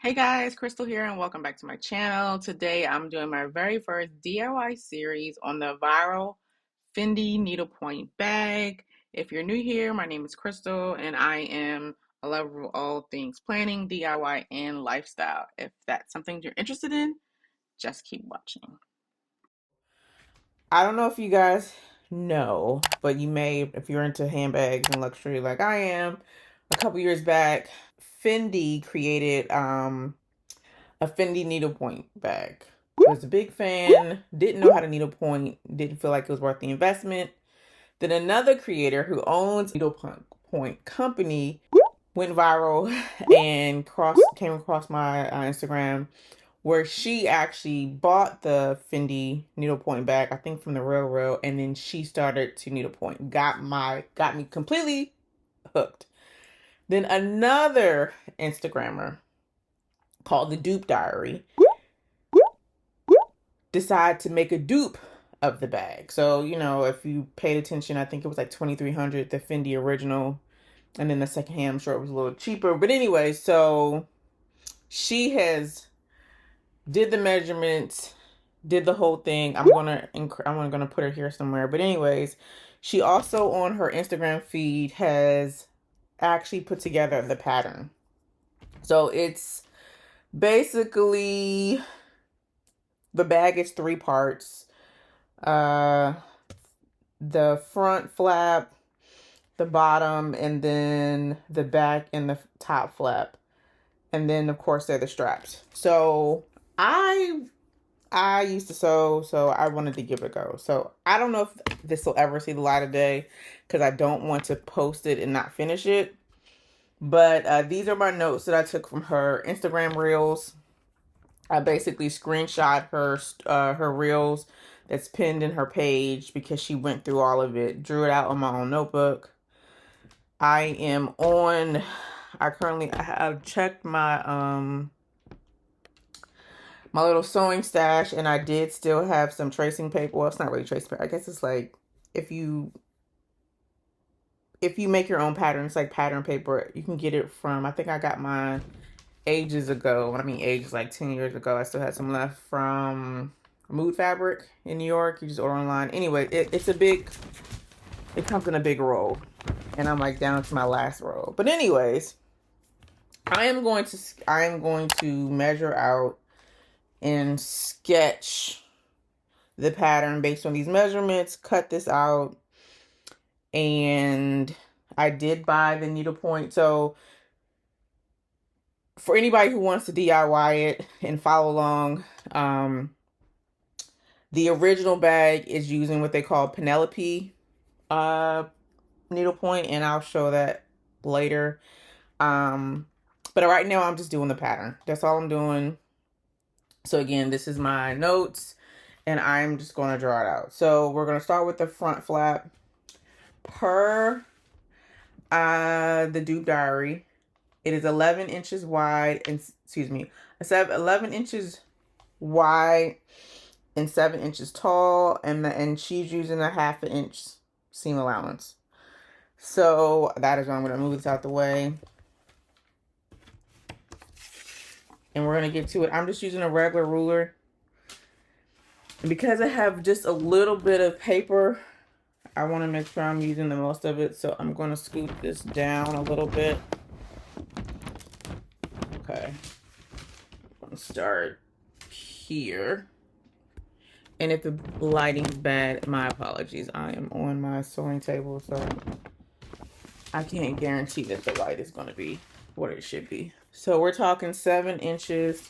Hey guys, Crystal here and welcome back to my channel. Today I'm doing my very first DIY series on the viral Fendi Needlepoint bag. If you're new here, my name is Crystal and I am a lover of all things planning, DIY, and lifestyle. If that's something you're interested in, just keep watching. I don't know if you guys know, but you may if you're into handbags and luxury like I am. A couple years back, Fendi created a Fendi needlepoint bag. Was a big fan, didn't know how to needlepoint, didn't feel like it was worth the investment. Then another creator who owns needlepoint company went viral and came across my Instagram where she actually bought the Fendi needlepoint bag, I think from the railroad, and then she started to needlepoint. Got me completely hooked. Then another Instagrammer called the Dupe Diary decide to make a dupe of the bag. So, if you paid attention, I think it was like 2,300, the Fendi original. And then the second hand, I'm sure it was a little cheaper. But anyway, so she has did the measurements, did the whole thing. I'm gonna put her here somewhere. But anyways, she also on her Instagram feed has actually put together the pattern. So it's basically the bag is three parts. The front flap, the bottom, and then the back and the top flap. And then of course they're the straps. So I used to sew, so I wanted to give it a go. So I don't know if this will ever see the light of day because I don't want to post it and not finish it. But these are my notes that I took from her Instagram reels. I basically screenshot her reels that's pinned in her page because she went through all of it, drew it out on my own notebook. I have checked my little sewing stash, and I did still have some tracing paper. Well, it's not really tracing paper. I guess it's like if you make your own pattern, it's like pattern paper. You can get it from, I think I got mine ages ago. When I mean ages, like 10 years ago. I still had some left from Mood Fabric in New York. You just order online. Anyway, it comes in a big roll. And I'm like down to my last roll. But anyways, I am going to measure out and sketch the pattern based on these measurements, cut this out. And I did buy the needlepoint. So for anybody who wants to DIY it and follow along, the original bag is using what they call Penelope needlepoint, and I'll show that later. But right now I'm just doing the pattern. That's all I'm doing. So again, this is my notes, and I'm just going to draw it out. So we're going to start with the front flap. Per the Dupe Diary, it is 11 inches wide and, 11 inches wide and 7 inches tall, and she's using a 1/2 inch seam allowance. So that is why I'm going to move this out the way. And we're going to get to it. I'm just using a regular ruler. And because I have just a little bit of paper, I want to make sure I'm using the most of it. So I'm going to scoot this down a little bit. Okay. I'm going to start here. And if the lighting's bad, my apologies. I am on my sewing table, so I can't guarantee that the light is going to be what it should be. So we're talking 7 inches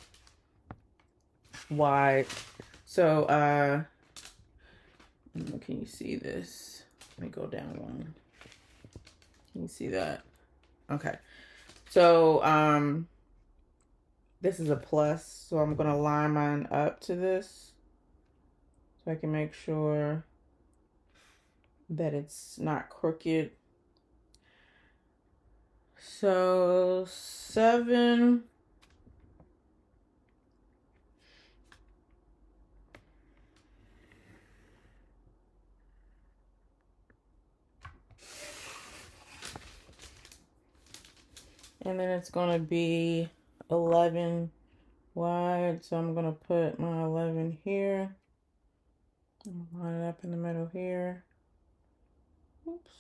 wide. So, can you see this? Let me go down one. Can you see that? Okay. So, this is a plus. So I'm going to line mine up to this so I can make sure that it's not crooked. So 7. And then it's going to be 11 wide. So I'm gonna put my 11 here. Line it up in the middle here. Oops.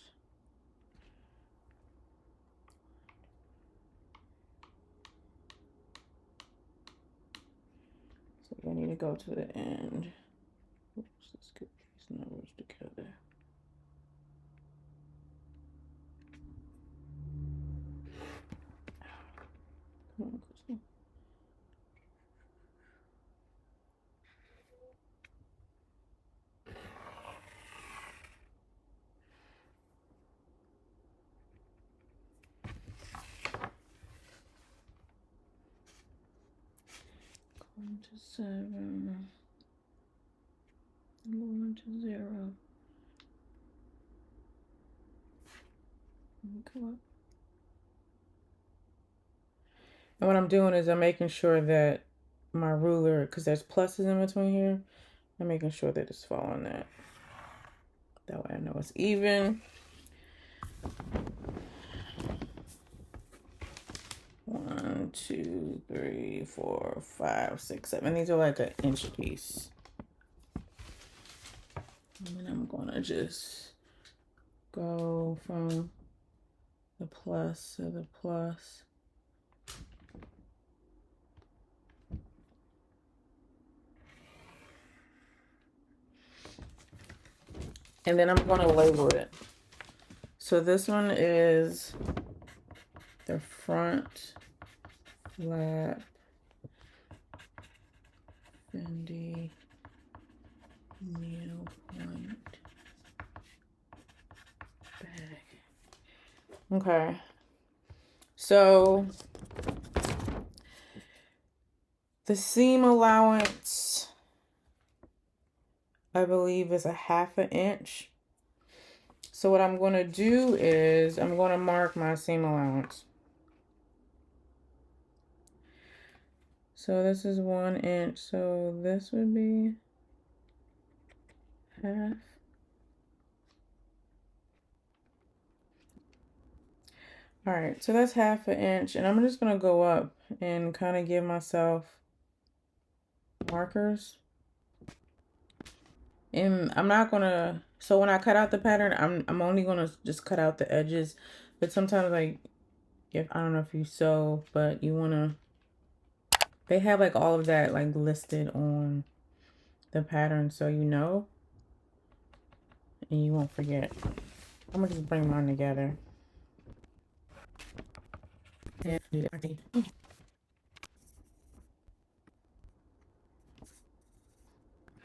So I need to go to the end. Oops, let's get these numbers together. Come on, Crystal. Going to 7. Going to 0. Come up. And what I'm doing is I'm making sure that my ruler, because there's pluses in between here, I'm making sure that it's following that. That way I know it's even. 1, 2, 3, 4, 5, 6, 7. These are like an inch piece. And then I'm gonna just go from the plus to the plus. And then I'm gonna label it. So this one is the front flap Fendi Needlepoint Bag. Okay. So the seam allowance, I believe, is a 1/2 inch. So what I'm going to do is I'm going to mark my seam allowance. So this is 1 inch. So this would be 1/2. All right, so that's 1/2 inch, and I'm just going to go up and kind of give myself markers. And I'm not going to, so when I cut out the pattern, I'm only going to just cut out the edges. But sometimes, like, if I don't know if you sew, but you want to, they have like all of that like listed on the pattern, so you know, and you won't forget. I'm gonna just bring mine together.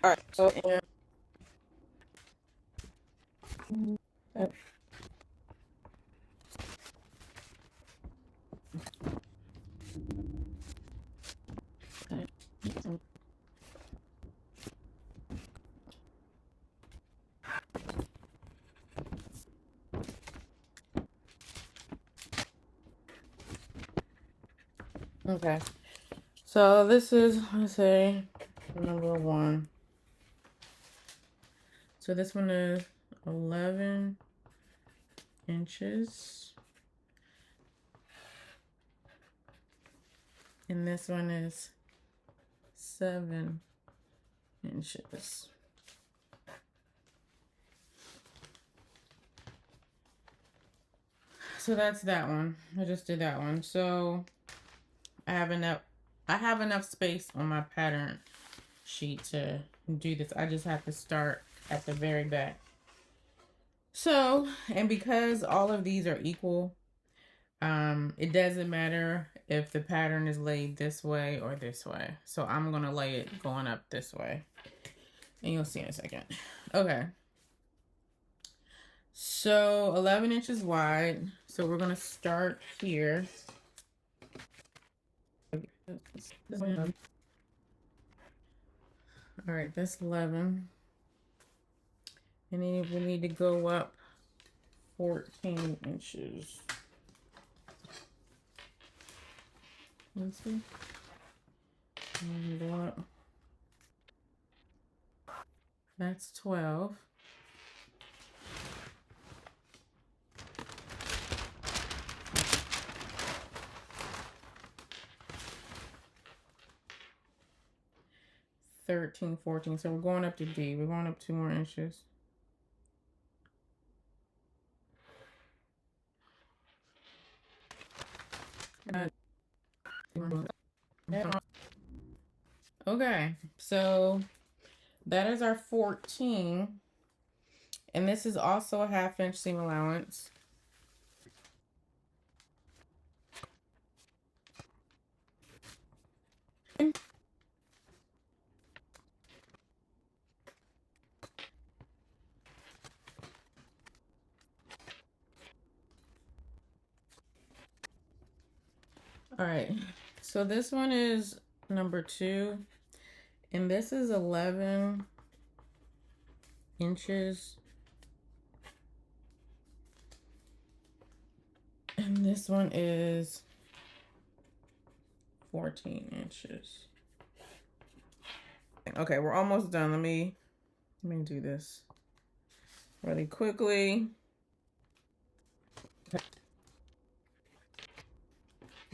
All right, so okay, so this is, let's say, number 1. So this one is 11 inches. And this one is 7 inches. So that's that one. I just did that one. So I have enough space on my pattern sheet to do this. I just have to start at the very back. So, and because all of these are equal, it doesn't matter if the pattern is laid this way or this way. So I'm gonna lay it going up this way, and you'll see in a second. Okay. So 11 inches wide. So we're gonna start here. All right, that's 11. And then we need to go up 14 inches. Let's see. And go up. That's 12. 13, 14. So we're going up to D. We're going up 2 more inches. Okay, so that is our 14. And this is also a 1/2 inch seam allowance. All right, so this one is number 2, and this is 11 inches. And this one is 14 inches. Okay, we're almost done. Let me do this really quickly.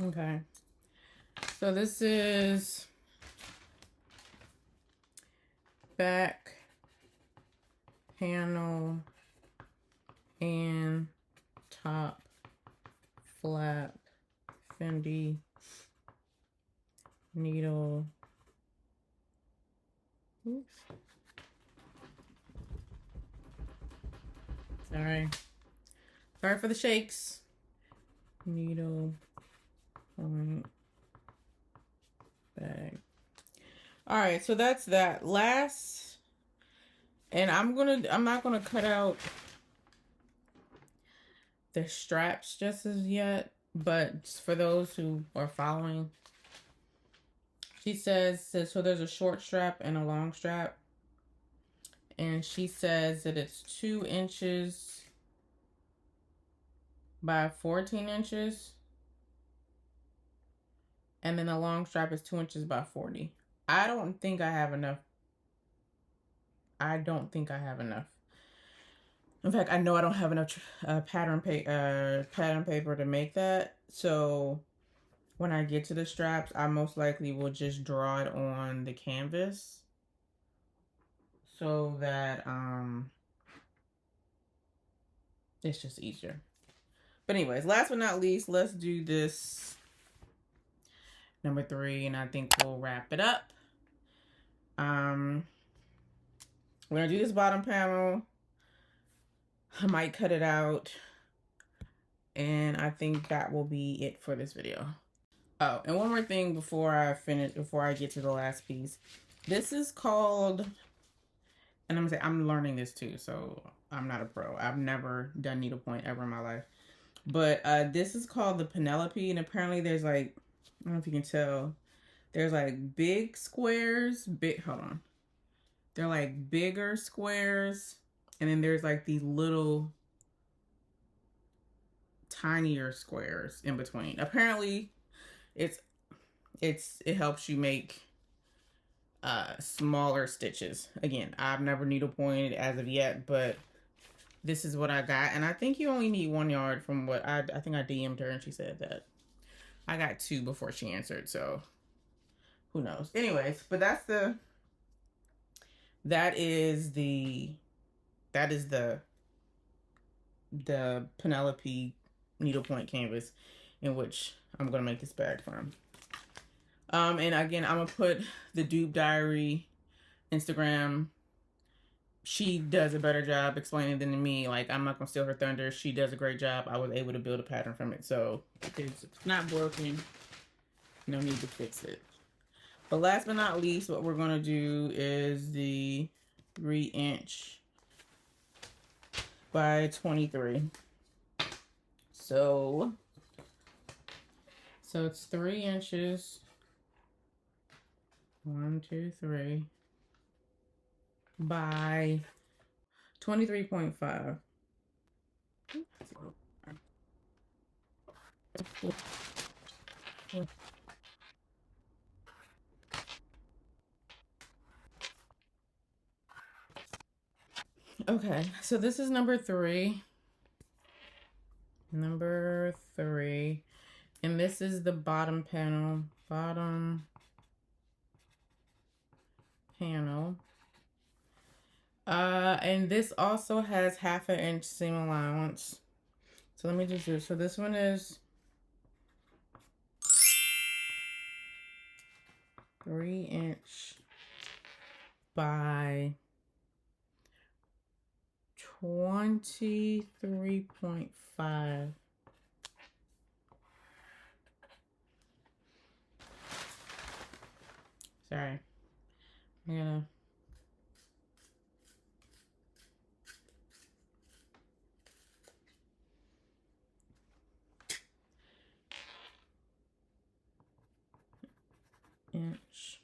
Okay. So this is back panel and top flap Fendi needle. Oops. Sorry for the shakes. Needle point bag. All right, so that's that. Last, and I'm not gonna cut out the straps just as yet, but for those who are following, she says, so there's a short strap and a long strap, and she says that it's 2 inches by 14 inches, and then the long strap is 2 inches by 40. I don't think I have enough. In fact, I know I don't have enough pattern paper to make that. So when I get to the straps, I most likely will just draw it on the canvas so that it's just easier. But anyways, last but not least, let's do this number 3, and I think we'll wrap it up. We're gonna do this bottom panel. I might cut it out, and I think that will be it for this video. Oh, and one more thing before I get to the last piece. This is called, and I'm learning this too, so I'm not a pro. I've never done needlepoint ever in my life. But this is called the Penelope, and apparently there's like, I don't know if you can tell, there's like big squares, hold on. They're like bigger squares, and then there's like these little tinier squares in between. Apparently it helps you make smaller stitches. Again, I've never needlepointed as of yet, but this is what I got, and I think you only need 1 yard from what I think I DM'd her and she said that I got 2 before she answered, so who knows. Anyways, but that is the Penelope needlepoint canvas in which I'm gonna make this bag from. And again, I'm gonna put the Dupe Diary Instagram. She does a better job explaining than me. Like, I'm not gonna steal her thunder. She does a great job. I was able to build a pattern from it, so it's not broken. No need to fix it. But last but not least, what we're gonna do is the 3 inch by 23. So it's 3 inches. 1, 2, 3 by 23.5. Okay, so this is number 3. Number 3. And this is the bottom panel. Bottom panel. And this also has 1/2 inch seam allowance. So let me just do, so this one is 3 inch by 23.5. Sorry. I'm gonna inch.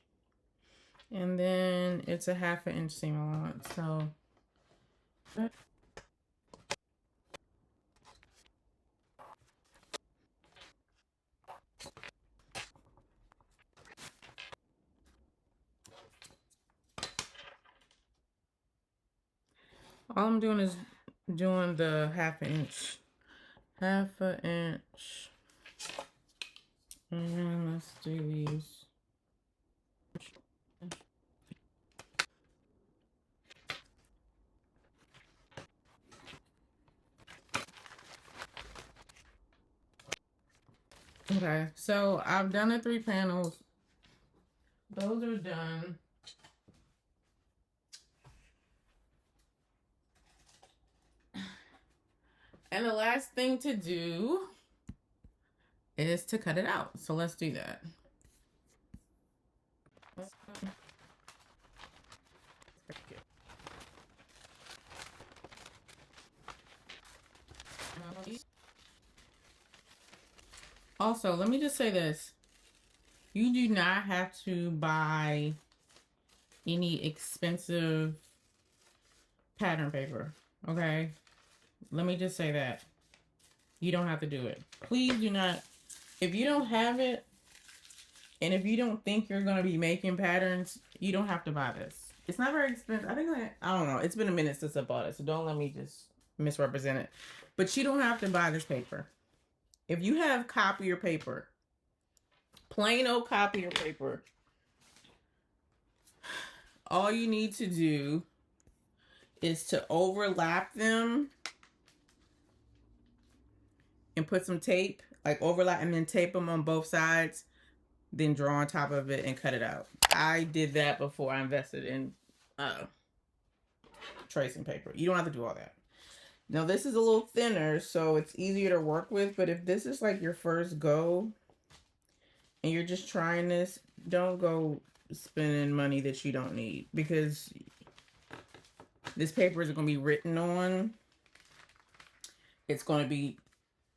And then it's a 1/2 inch seam allowance. So all I'm doing is doing the 1/2 inch. 1/2 inch. And let's do these. Okay, so I've done the 3 panels. Those are done. And the last thing to do is to cut it out. So let's do that. Also, let me just say this. You do not have to buy any expensive pattern paper, okay? Let me just say that. You don't have to do it. Please do not. If you don't have it, and if you don't think you're going to be making patterns, you don't have to buy this. It's not very expensive. I think, I don't know. It's been a minute since I bought it, so don't let me just misrepresent it. But you don't have to buy this paper. If you have copier paper, plain old copier paper, all you need to do is to overlap them and put some tape, like overlap, and then tape them on both sides, then draw on top of it and cut it out. I did that before I invested in tracing paper. You don't have to do all that. Now this is a little thinner, so it's easier to work with, but if this is like your first go and you're just trying this, don't go spending money that you don't need, because this paper is going to be written on. It's going to be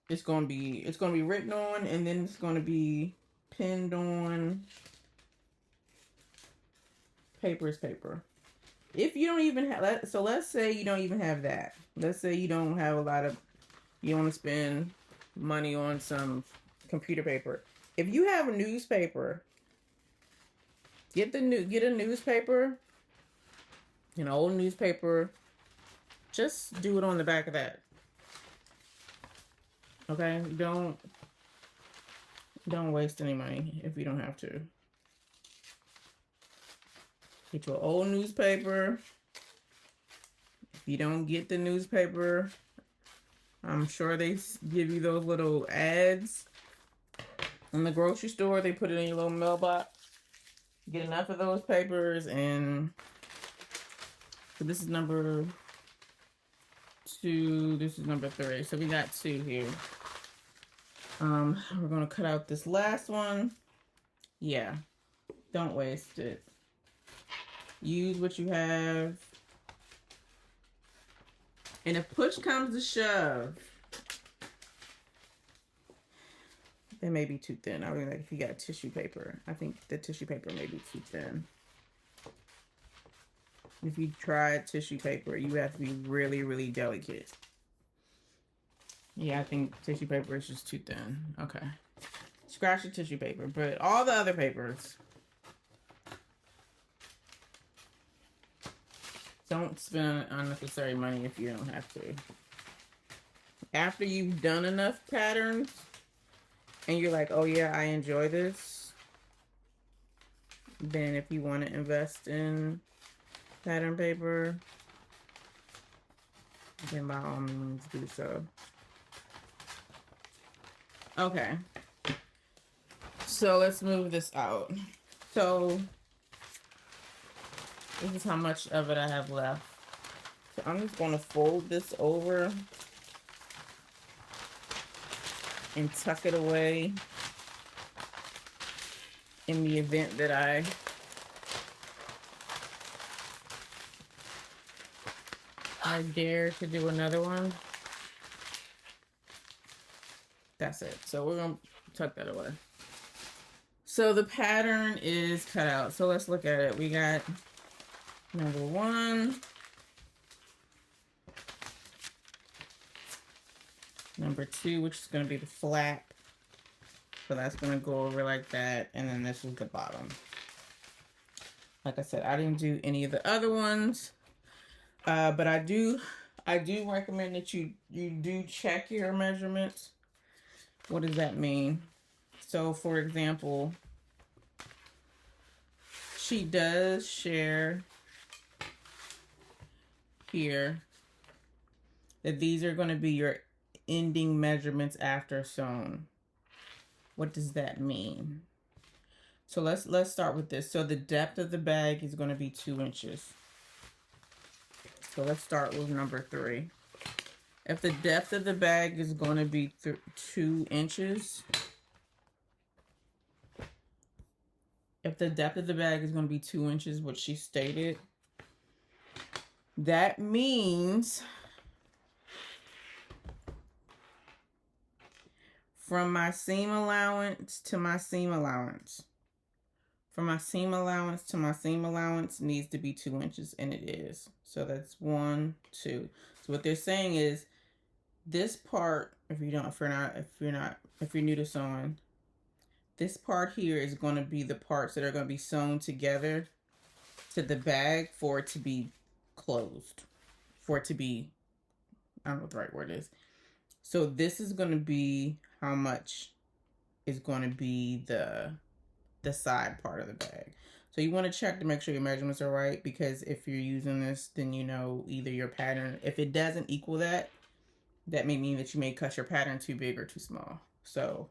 written on, and then it's going to be pinned on. Paper is paper. If you don't even have that, so let's say you don't even have that. Let's say you don't have a lot of, you want to spend money on some computer paper. If you have a newspaper, get a newspaper, an old newspaper. Just do it on the back of that. Okay, don't waste any money if you don't have to. Get your old newspaper. If you don't get the newspaper, I'm sure they give you those little ads in the grocery store. They put it in your little mailbox. Get enough of those papers, and so this is number 2. This is number 3. So we got 2 here. We're gonna cut out this last one. Yeah, don't waste it. Use what you have. And if push comes to shove, it may be too thin. I mean, like if you got tissue paper, I think the tissue paper may be too thin. If you try tissue paper, you have to be really, really delicate. Yeah, I think tissue paper is just too thin. Okay. Scratch the tissue paper, but all the other papers, don't spend unnecessary money if you don't have to. After you've done enough patterns and you're like, oh yeah, I enjoy this, Then if you want to invest in pattern paper, then by all means do so. Okay. So let's move this out. So this is how much of it I have left. So I'm just going to fold this over and tuck it away in the event that I dare to do another one. That's it. So we're going to tuck that away. So the pattern is cut out. So let's look at it. We got number 1, number 2, which is going to be the flap. So that's going to go over like that. And then this is the bottom. Like I said, I didn't do any of the other ones. But I do recommend that you do check your measurements. What does that mean? So for example, she does share here that these are going to be your ending measurements after sewn. What does that mean? So let's start with this. So the depth of the bag is going to be 2 inches. So let's start with number 3. If the depth of the bag is going to be 2 inches, if the depth of the bag is going to be 2 inches, what she stated, that means from my seam allowance to my seam allowance, from my seam allowance to my seam allowance needs to be 2 inches, and it is. So that's 1, 2. So what they're saying is this part, if you're new to sewing, this part here is going to be the parts that are going to be sewn together to the bag for it to be closed, for it to be, I don't know what the right word is. So this is going to be how much is going to be the side part of the bag. So you want to check to make sure your measurements are right, because if you're using this, then you know either your pattern, if it doesn't equal that, that may mean that you may cut your pattern too big or too small. So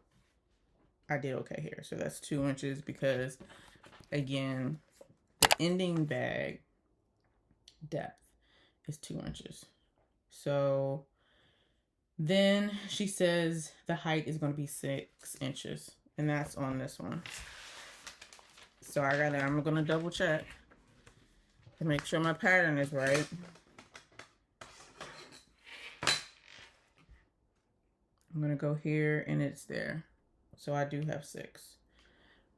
I did okay here. So that's 2 inches because, again, the ending bag depth is 2 inches. So then she says the height is going to be 6 inches, and that's on this one. So I'm going to double check to make sure my pattern is right. I'm going to go here and it's there. So I do have 6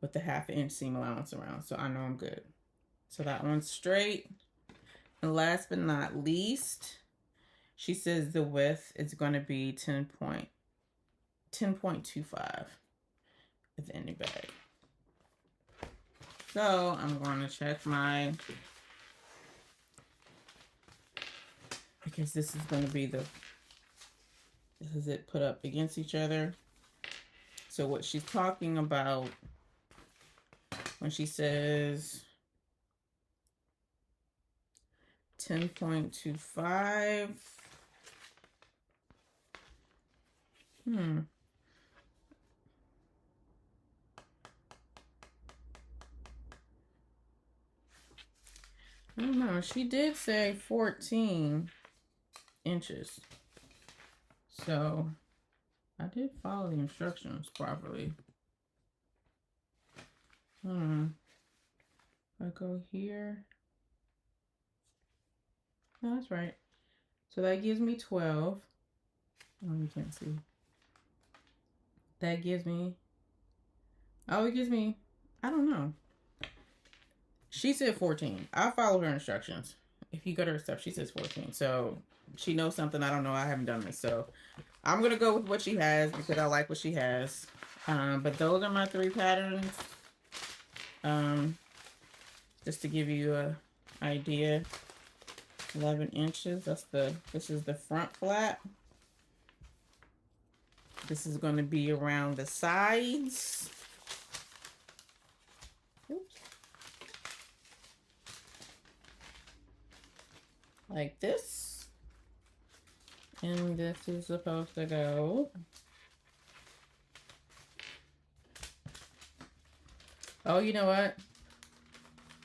with the 1/2 inch seam allowance around. So I know I'm good. So that one's straight. And last but not least, she says the width is going to be 10.25 at the ending bag. So I'm going to check my, because this is going to be this is it put up against each other. So what she's talking about when she says 10.25, I don't know. She did say 14 inches. So I did follow the instructions properly. I go here. No, that's right. So that gives me 12. Oh, you can't see. That gives me, oh, it gives me, I don't know. She said 14. I'll follow her instructions. If you go to her stuff, she says 14. So she knows something I don't know. I haven't done this. So I'm going to go with what she has because I like what she has. But those are my 3 patterns. Just to give you an idea. 11 inches. This is the front flap. This is going to be around the sides. Oops. like this. And this is supposed to go. Oh, you know what?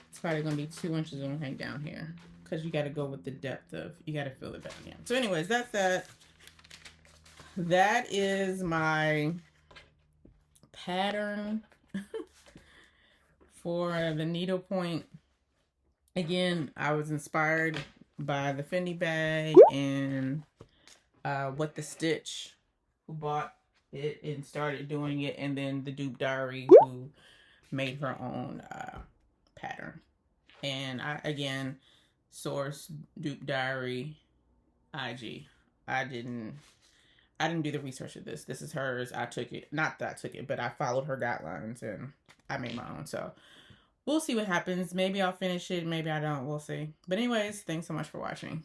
It's probably gonna be 2 inches gonna hang down here. Because you gotta go with the depth of, you gotta fill it back in. So anyways, that's that. That is my pattern for the needlepoint. Again, I was inspired by the Fendi bag and What the Stitch, who bought it and started doing it, and then the Dupe Diary, who made her own pattern. And I, again, source Dupe Diary IG. I didn't do the research of this. This is hers. I took it. Not that I took it, but I followed her guidelines and I made my own. So we'll see what happens. Maybe I'll finish it. Maybe I don't. We'll see. But anyways, thanks so much for watching.